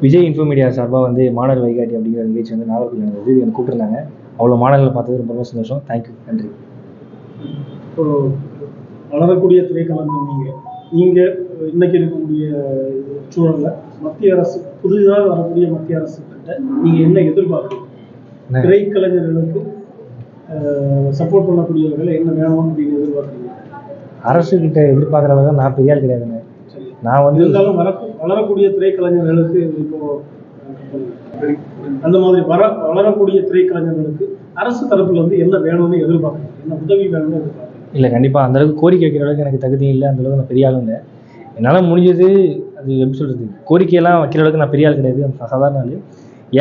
Vijay info media சார்பாக வந்து மாணவர் வழிகாட்டி அப்படிங்கிற நிகழ்ச்சி வந்து நாகர்கோவில் நடந்தது. எனக்கு கூப்பிட்டுருந்தாங்க. அவ்வளோ மாணவர்களை பார்த்தது ரொம்ப சந்தோஷம். தேங்க்யூ, நன்றி. இப்போ வளரக்கூடிய திரைக்கலைஞர் நீங்கள் இன்னைக்கு இருக்கக்கூடிய சூழலில் மத்திய அரசு புதிதாக வரக்கூடிய மத்திய அரசு கிட்ட நீங்கள் என்ன எதிர்பார்க்குறீங்க? திரைக்கலைஞர்களுக்கு சப்போர்ட் பண்ணக்கூடியவர்கள் என்ன வேணும் அப்படின்னு எதிர்பார்க்குறீங்க? அரசு கிட்ட எதிர்பார்க்குறவங்க நான் பெரிய ஆள் கிடையாதுங்க. நான் வந்து இருந்தாலும் வளரக்கூடிய திரைக்கலைஞர்களுக்கு இப்போ அந்த மாதிரி வளரக்கூடிய திரைக்கலைஞர்களுக்கு அரசு தரப்புல வந்து என்ன வேணும்னு எதிர்பார்க்குறீங்க? என்ன உதவி வேணும்னு எதிர்பார்க்குறீங்க? இல்லை, கண்டிப்பாக அந்தளவுக்கு கோரிக்கை வைக்கிற அளவுக்கு எனக்கு தகுதி இல்லை. அந்தளவுக்கு நான் பெரிய ஆளும் இல்லை. என்னால் முடிஞ்சது அது எப்படி சொல்கிறது, கோரிக்கையெல்லாம் வைக்கிற அளவுக்கு நான் பெரிய ஆள் கிடையாது. சாதாரண ஆள்.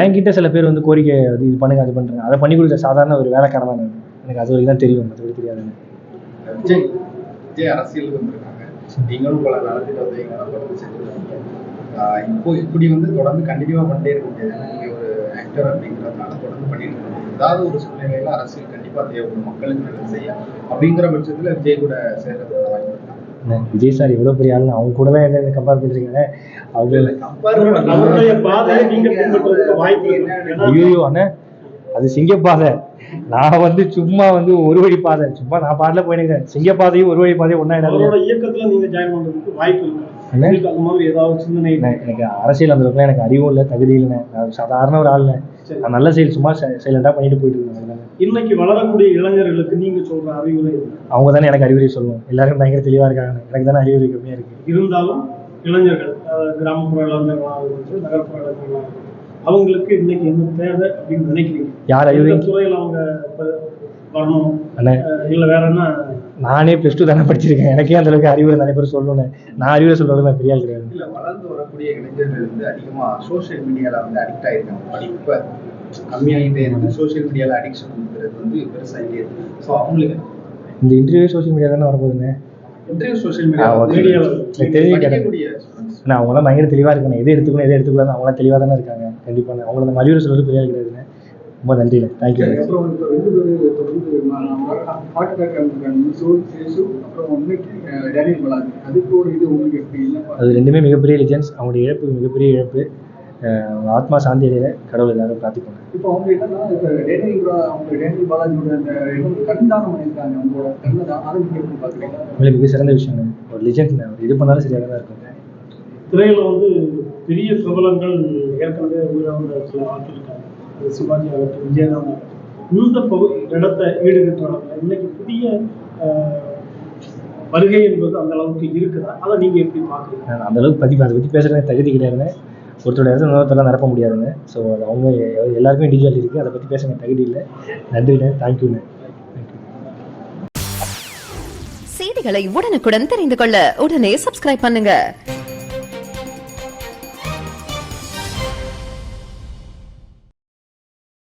என்கிட்ட சில பேர் வந்து கோரிக்கை அது இது பண்ணுங்க அது பண்ணுறேன், அதை பண்ணி கொடுத்த சாதாரண ஒரு வேலைக்காரன் தான். எனக்கு அது வரைக்கும் தான் தெரியும், மற்றபடி தெரியாதுங்க. விஜய் அரசியலுக்கு வந்திருக்காங்க, நீங்களும் பல நலத்திட்ட உதவிகள்லாம் தொடர்ந்து செஞ்சுருக்கீங்க. இப்போ இப்படி வந்து தொடர்ந்து கண்டினியூவாக பண்ணிட்டே இருக்க முடியாது. நீங்கள் ஒரு ஆக்டர் அப்படிங்கிறதுனால தொடர்ந்து பண்ணிட்டு இருக்க முடியாது. ஏதாவது ஒரு சூழ்நிலையில் அரசியல் கண்டிப்பாக தேவைப்படும், மக்களுக்கு நல்லது செய்ய. அப்படிங்கிற பட்சத்தில் விஜய் கூட சேர்றதுக்கு வாய்ப்பு இருக்காங்க. விஜய் சார் எவ்வளோ பெரிய ஆள், அவங்க கூட தான் என்ன கம்பேர் பண்ணுறீங்க? அவங்க கம்பேர் ஐயோ அண்ணா, அது சிங்கப்பாதை. நான் வந்து சும்மா வந்து ஒரு வழி பாதை, சும்மா நான் பாடல போயிருக்கேன். சிங்கப்பாதையும் ஒரு வழி பாதையும் ஒன்னா இயக்கத்துல நீங்க ஜாயின் பண்றதுக்கு வாய்ப்பு இருக்கு. அந்த மாதிரி ஏதாவது சிந்தனை? எனக்கு அரசியல் அந்த அளவுக்கு எனக்கு அறிவும் இல்லை, தகுதி இல்லைண்ணே. நான் சாதாரண ஒரு ஆளுண்ணே. நான் நல்ல செயல் சும்மா சைலண்டா பண்ணிட்டு போயிட்டு இருக்கேன். இன்னைக்கு வளரக்கூடிய இளைஞர்களுக்கு நீங்க சொல்ற அறிவுரை? அவங்க தானே எனக்கு அறிவுரை சொல்லணும். எல்லாரும் பயங்கர தெளிவா இருக்காங்க, எனக்கு தானே அறிவுரை கம்மியா இருக்கு. இருந்தாலும் இளைஞர்கள் கிராமப்புற இளைஞர்களாக நகர்ப்புற இளைஞர்களாக அவங்களுக்கு இன்னைக்கு என்ன தேவை அப்படின்னு நினைக்கிறீங்க? யார் அறிவுரை? துறையில் அவங்க வரணும் இல்ல வேற என்ன? நானே +2 தானே படிச்சிருக்கேன். எனக்கே அந்த அளவுக்கு அறிவுரை நிறைய பேர் சொல்லணும். நான் அறிவுரை சொல்றது நான் பெரிய ஆள் கிடையாது. இல்ல, வளர்ந்து வரக்கூடிய இளைஞர்கள் வந்து அதிகமா சோசியல் மீடியால வந்து அடிக்ட் ஆயிருக்காங்க. படிப்பு கம்மியாகிட்டே இருக்கு, சோசியல் மீடியால அடிக்ஷன் கொடுக்குறது வந்து பெருசாகிட்டே இருக்கு. ஸோ அவங்களுக்கு இந்த இன்டர்வியூ சோசியல் மீடியா தானே வரப்போகுதுங்க. இன்டர்வியூ சோசியல் மீடியா நான் அவங்களாம் பயங்கர தெளிவாக இருக்கணும். எதை எடுத்துக்கணும் எதை எடுத்துக்கூடாது அவங்களாம் தெளிவாக தானே இருக்காங்க. கண்டிப்பாக அவங்கள நம்ம அறிவுரை சொல்றது பெரிய ஆள் கிடையாதுங்க. ரொம்ப நன்றிண்ணே, தேங்க்யூ. அது ரெண்டுமே மிகப்பெரிய லெஜெண்ட்ஸ். அவங்களுடைய இழப்பு மிகப்பெரிய இழப்பு. அவங்க ஆத்மா சாந்தி அடையில கடவுள் எல்லாரும் பிரார்த்திப்பாங்க. இப்போ அவங்க என்னன்னா டேனியல் பாலாஜியோட அந்த கண்தானம் பண்ணியிருக்காங்க. அவங்களோட கண்ணதான் ஆரம்பிக்க பார்க்குறீங்க. மிக சிறந்த விஷயம். ஒரு லெஜெண்ட் அவர் இது பண்ணாலும் சரியாக தான் இருக்கும். திரையில வந்து பெரிய பிரபலங்கள் ஏற்கனவே உயிரிழந்த சில ஆட்கள் இருக்காங்க. சிவாஜி ஆகட்டும், விஜயகாந்த் ஆகட்டும். இந்த இடத்தை ஈடுகட்டுறாங்க. இன்னைக்கு புதிய வருகை என்பது அந்த அளவுக்கு இருக்குதா? அதை நீங்க எப்படி பாக்குறீங்க? அந்த அளவுக்கு அதை பத்தி பேசுறது தகுதி கிடையாதுங்க. ஒருத்தரோட இடத்துல இன்னொருத்தரெல்லாம் நிரப்ப முடியாதுங்க. ஸோ அது அவங்க எல்லாருக்கும் இண்டிவிஜுவல் இருக்குது. அதை பற்றி பேச தகுதி இல்லை. நன்றிண்ணே, தேங்க்யூண்ணே. செய்திகளை உடனுக்குடன் தெரிந்து கொள்ள உடனே சப்ஸ்கிரைப் பண்ணுங்க.